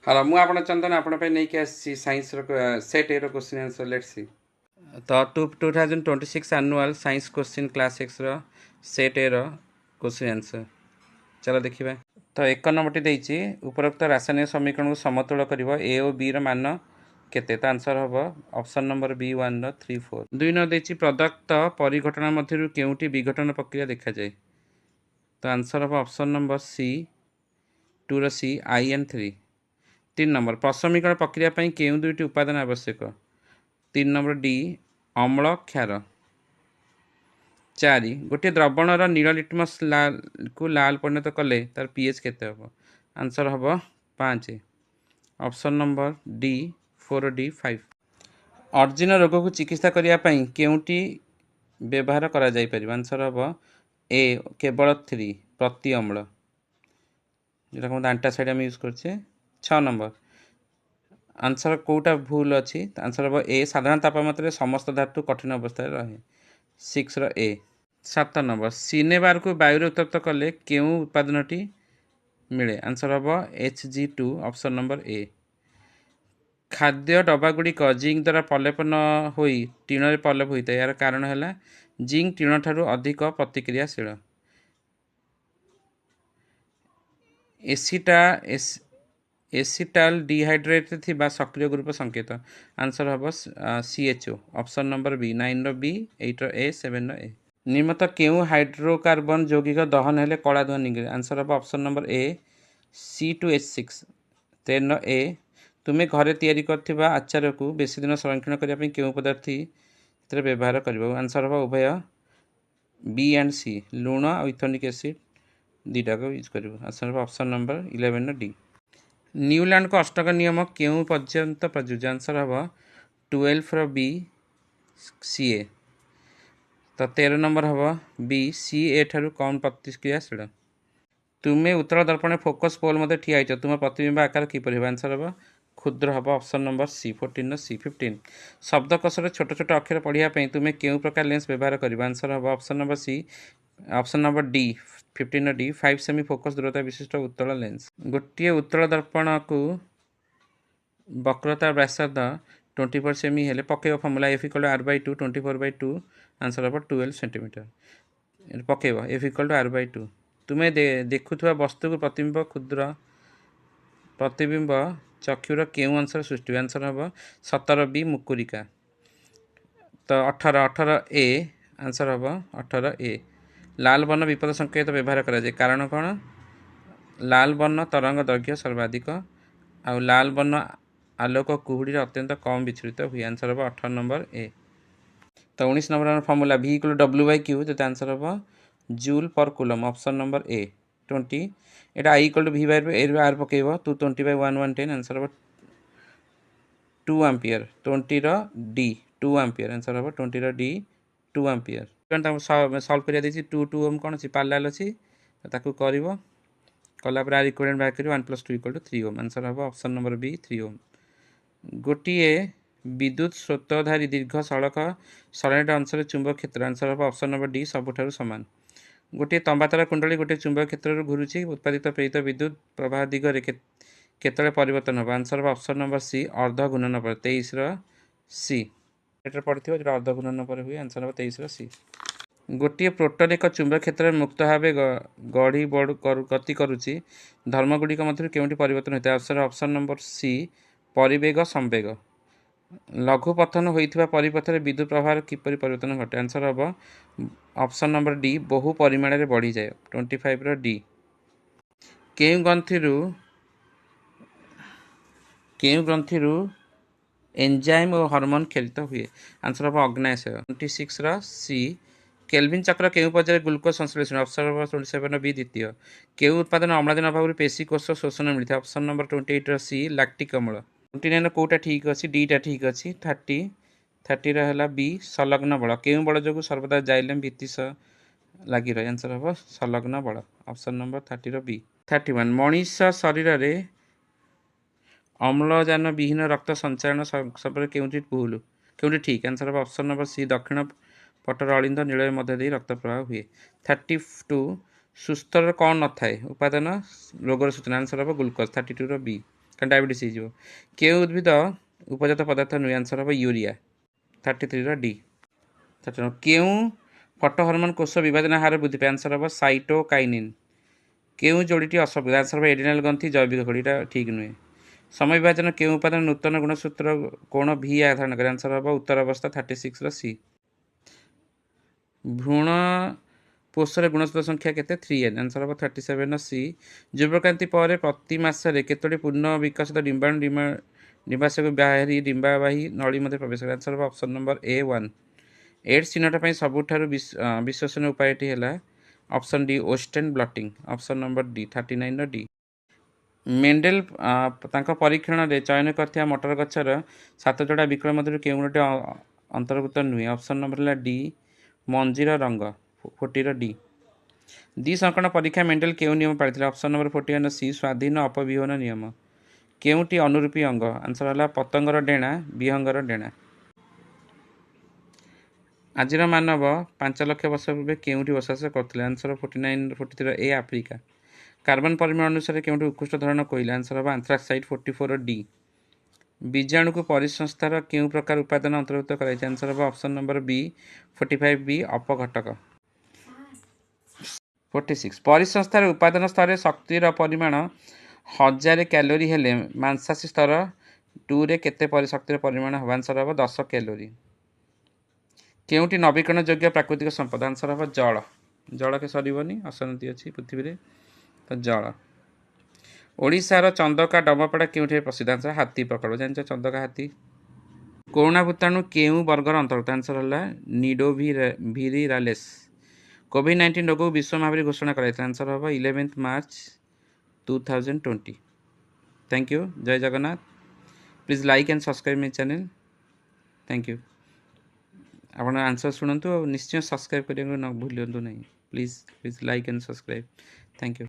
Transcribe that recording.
Hello मु आपण चंदन आपण पे नहीं के साइंस रो सेट ए रो क्वेश्चन आंसर लेट्स सी तो 2026 एनुअल साइंस क्वेश्चन क्लास 6 रो सेट ए रो क्वेश्चन आंसर चलो देखिबा। तो एक नंबर टी देछि उपरोक्त रासायनिक समीकरण को समतुल करिवो ए और बी रो मान केते तो आंसर हबो ऑप्शन नंबर बी 1 रो 3 4। दुई न देछि प्रदत्त परिघटना मध्यरु केउटी विघटन प्रक्रिया देखा जाय तो आंसर हबो ऑप्शन नंबर सी 2 रो सी आई एन 3। 3 नंबर प्रशमीकरण प्रक्रिया पर केउं दुईटी उपादान आवश्यक 3 नंबर डी अम्ल क्षार। 4 गोटे द्रवणर नील लिटमस को लाल परिणत कले तार पीएच केते हम आंसर हम 5 option number D 4 D 5। Urging रोग को चिकित्सा करने केउटी व्यवहार करा जाय परिबा आंसर हम ए केवल 3 प्रति अम्ल जोटा हम एंटासाइड हम यूज करछे। 6 नंबर आंसर कोटा भूल अच्छी आंसर हम ए साधारण तापमात्रा समस्त धातु कठिन अवस्था रहे 6 रो ए। 7 नंबर सिनेबार को वायु उत्तप्त कले केउ उत्पादनटी मिले आंसर हम Hg2 ऑप्शन नंबर ए। खाद्य डबागुड़िक जिंक द्वारा प्रलेपन होई टीण प्रलेप होता है यार कारण है जिंक टीण ठारू अधिक प्रतिक्रियाशील। एसिटाल डिहाइड्रेट थिबा सक्रिय ग्रुप संकेत आंसर हम CHO ऑप्शन नंबर बी 9 रो बी 8 रो ए 7 रो ए। निम्नत केउ हाइड्रोकार्बन यौगिक दहन हेले कला धुआं निकले आंसर हम ऑप्शन नंबर ए C2H6 10 रो ए। तुम्हें घरे तैयारी करथिबा आचार को बेसी दिन संरक्षण करने केउ पदार्थ व्यवहार कर आंसर हम उभय बी एंड सी लुण और इथेनिक एसिड दुटा को यूज कर आंसर हम ऑप्शन नंबर 11 डी। न्यूलैंड को अष्टक नियम केउ पर्यंत प्रযোज्य आंसर हम 12 रो बी सी ए। तो 13 नंबर हम बी सी ए ठारू कम प्रतिक्रियाशील। तुम्हें उत्तल दर्पण फोकस पोल मध्य ठिया होइछ तुम प्रतिबिंब आकार किपर हो आंसर हम क्षुद्र हम ऑप्शन नंबर सी 14 सी 15। शब्दकोशर छोट छोट अक्षर पढ़ाई तुम्हें केउ प्रकार लेंस व्यवहार कर आंसर हम option number C option number D 15 D 5 सेमी फोकस दूरता विशिष्ट उत्तल लेंस। गोटे उत्तल दर्पण को वक्रता व्यासार्ध 24 सेमी हेले पकेब formula F equal to R by 2 24/2 answer हम 12 सेंटीमीटर पकेब F equal to R by 2। तुम्हें देखुवा वस्तु को प्रतिबिंब चक्षुर केउ अंश सृष्टि आंसर हम 17 बी मुकुरिका। तो 18 ए आंसर हम 18 ए। लाल वर्ण विपद संकेत व्यवहार करा जाए कारण कौन लाल वर्ण तरंग दैर्घ्य सर्वाधिक आ लाल वर्ण आलोक कुहुड़ी अत्यंत कम विचलित हुए आंसर हम 18 नंबर ए। तो 19 number formula V equal W by Q जो आंसर हम joule per coulomb option number A 20 एटा I equal to V by ए आर पकेब 220/1110 आंसर हम 2 एम्पियर 20 रो डी 2 एम्पियर आंसर हम 20 रो डी 2 एम्पियर सॉल्व करिया देछि 2 2 ओम कोन अछि पैरेलल अछि ताकू करबो कला पर आर इक्विवेलेंट बाय करियो 1 + 2 = 3 ओम आंसर हम ऑप्शन नंबर बी 3 ओम। गोटिए विद्युत स्रोतधारी दीर्घ सड़क सरणीट अंशर चुंबक क्षेत्र आंसर हम ऑप्शन नंबर डी सबुठारु समान। गोटे तंबातर कुंडली गोटे चुंबक क्षेत्र घुरुची उत्पादित प्रेरित विद्युत प्रवाह दिगरे केतले परिवर्तन हम आंसर हम ऑप्शन नंबर सी अर्ध गुणन पर 23 रो सी एटर पड़थिबो जेटा अर्ध गुणन पर हुए आंसर हम 23 रो सी। गोटे प्रोटॉन एक चुंबक क्षेत्र में मुक्त भाव गढ़ी गति करुच्ची धर्मगुड़िक मध्य केउटी परिवर्तन होता है आंसर ऑप्शन नंबर सी परिवेग संवेग। लघु पथन होइथिबा परिपथरे विद्युत प्रवाह किपरि परिवर्तन घटे आंसर हम ऑप्शन नंबर डी बहु परिमाण रे बढ़ी जाए 25 रो डी। केउ ग्रंथिरु एंजाइम और हार्मोन खेलित हुए आंसर हम अग्नाशय 26 रो सी। केल्विन चक्र केउ पर्यायर ग्लूकोज संश्लेषण ऑप्शन नंबर 27 बी द्वितीय। केउ उत्पादन अम्लजान अभाव पेशी कोष शोषण मिलता ऑप्शन नंबर 28 रो सी लैक्टिक अम्ल। 29 कोटा ठीक अच्छी डीटा ठीक अच्छी 30 रहा बी संलग्न बल केउ बल जो सर्वदा जाइलेम भित्ति लगी रहे आंसर हम संलग्न बल ऑप्शन नंबर 30 बी। 31 मनीष शरीर में अम्लजान विहीन रक्त संचारण सब केउटी ठीक आंसर हम ऑप्शन नंबर सी दक्षिण पटर अलिंद नील मध्य दे रक्त प्रवाह हुए। 32 सुस्थ कौन न थाए उपादान रोगर सूचना आंसर हम ग्लूकोज 32 रो बी କାରଣ ଡାଇବେଟିସ୍ ହେଇଯିବ। କେଉଁ ଉଦ୍ଭିଦ ଉପଜାତ ପଦାର୍ଥ ନୁହେଁ? ଆନ୍ସର୍ ହେବ ୟୁରିଆ। 33ର ଡି। କେଉଁ ଫଟୋ ହର୍ମୋନ୍ କୋଷ ବିଭାଜନ ହାର ବୃଦ୍ଧି ପାଏ? ଆନ୍ସର୍ ହେବ ସାଇଟୋକାଇନିନ୍। କେଉଁ ଯୋଡ଼ିଟି ଅସବୁଜ? ଆନ୍ସର୍ ହେବ ଏଡିନାଲ୍ ଗ୍ରନ୍ଥି ଜୈବିକ ଖୋଳି। ଏଇଟା ଠିକ୍ ନୁହେଁ। ସମୟ ବିଭାଜନ କେଉଁ ଉପାଦାନ ନୂତନ ଗୁଣସୂତ୍ର କୋଣ ଭି ଧାରଣ କରେ? ଆନ୍ସର୍ ହେବ ଉତ୍ତର ଅବସ୍ଥା। 36ର ସି। ଭ୍ରୂଣ କୋଷରେ ଗୁଣସୂତ୍ର ସଂଖ୍ୟା କେତେ? 3n। ଆନ୍ସର୍ ହେବ 37ର ସି। ଯୁବକ୍ରାନ୍ତି ପରେ ପ୍ରତି ମାସରେ କେତୋଟି ପୂର୍ଣ୍ଣ ବିକଶିତ ଡିମ୍ବାଣୁ ଡିମ୍ବାଶୟକୁ ବାହାରି ଡିମ୍ବାବାହୀ ନଳୀ ମଧ୍ୟରେ ପ୍ରବେଶ କରେ? ଆନ୍ସର୍ ହେବ ଅପସନ୍ ନମ୍ବର A1। ଏଡ୍ସ ଚିହ୍ନଟ ପାଇଁ ସବୁଠାରୁ ବିଶ୍ୱସନୀୟ ଉପାୟଟି ହେଲା option D western blotting. Option number D 39ର ଡି। ମେଣ୍ଡେଲ ତାଙ୍କ ପରୀକ୍ଷଣରେ ଚୟନ କରିଥିବା ମଟର ଗଛର 7 ଯୋଡ଼ା ବିକଳ ମଧ୍ୟରୁ କେଉଁଟି ଅନ୍ତର୍ଭୁକ୍ତ ନୁହେଁ? ଅପସନ୍ ନମ୍ବର ହେଲା ଡି ମଞ୍ଜିର ରଙ୍ଗ। 40ର ଡି। ଦ୍ୱିସଙ୍କରଣ ପରୀକ୍ଷା ମେଣ୍ଡେଲ କେଉଁ ନିୟମ ପାଳିଥିଲେ? ଅପସନ୍ ନମ୍ବର 41ର ସି ସ୍ୱାଧୀନ ଅପବିହନ ନିୟମ। କେଉଁଟି ଅନୁରୂପୀ ଅଙ୍ଗ? ଆନ୍ସର୍ ହେଲା ପତଙ୍ଗର ଡେଣା, ବିହଙ୍ଗର ଡେଣା। ଆଜିର ମାନବ 5 ଲକ୍ଷ ବର୍ଷ ପୂର୍ବେ କେଉଁଠି ବସବାସ କରୁଥିଲେ? ଆନ୍ସର୍ 43ର ଏ ଆଫ୍ରିକା। କାର୍ବନ ପରିମାଣ ଅନୁସାରେ କେଉଁଠି ଉତ୍କୃଷ୍ଟ ଧରଣ କୋଇଲା? ଆନ୍ସର୍ ହେବ ଆନ୍ଥ୍ରାକ୍ସାଇଟ୍। 44ର ଡି। ବୀଜାଣୁକୁ ପରିସଂସ୍ଥାର କେଉଁ ପ୍ରକାର ଉପାଦାନ ଅନ୍ତର୍ଭୁକ୍ତ କରାଯାଇଛି? ଆନ୍ସର୍ ହେବ ଅପସନ୍ ନମ୍ବର ବି 45ବି ଅପଘଟକ। 46 ପରିସଂସ୍ଥାର ଉପାଦାନ ସ୍ତରରେ ଶକ୍ତିର ପରିମାଣ 1000 କ୍ୟାଲୋରି ହେଲେ ମାଂସାଶୀ ସ୍ତର 2ରେ କେତେ ଶକ୍ତିର ପରିମାଣ ହେବ? ଆନ୍ସର୍ ହେବ 10 କ୍ୟାଲୋରି। କେଉଁଟି ନବୀକରଣ ଯୋଗ୍ୟ ପ୍ରାକୃତିକ ସମ୍ପଦ? ଆନ୍ସର୍ ହେବ ଜଳ। ଜଳକେ ସରିବନି, ଅସରନ୍ତି ଅଛି ପୃଥିବୀରେ, ତ ଜଳ। ଓଡ଼ିଶାର ଚନ୍ଦକା ଡମପଡ଼ା କେଉଁଠି ପ୍ରସିଦ୍ଧ? ଆନ୍ସର୍ ହାତୀ ପ୍ରକଳ୍ପ। ଜାଣିଛ ଚନ୍ଦକା ହାତୀ। କରୋନା ଭୂତାଣୁ କେଉଁ ବର୍ଗର ଅନ୍ତର୍ଗତ? ଆନ୍ସର୍ ହେଲା ନିଡୋଭିରିରାଲେସ୍। କୋଭିଡ୍-19 ରୋଗକୁ ବିଶ୍ୱ ମହାମାରୀ ଘୋଷଣା କରାଯାଇଥିଲା? ଆନ୍ସର୍ ହେବ 11 ମାର୍ଚ୍ଚ 2020। Thank you. ଜୟ Jagannath. Please like and subscribe my channel. Thank you. ଆପଣ ଆନ୍ସର୍ ଶୁଣନ୍ତୁ ଆଉ ନିଶ୍ଚୟ ସବସ୍କ୍ରାଇବ୍ କରିବାକୁ ଭୁଲନ୍ତୁ ନାହିଁ। Please like and subscribe. Thank you.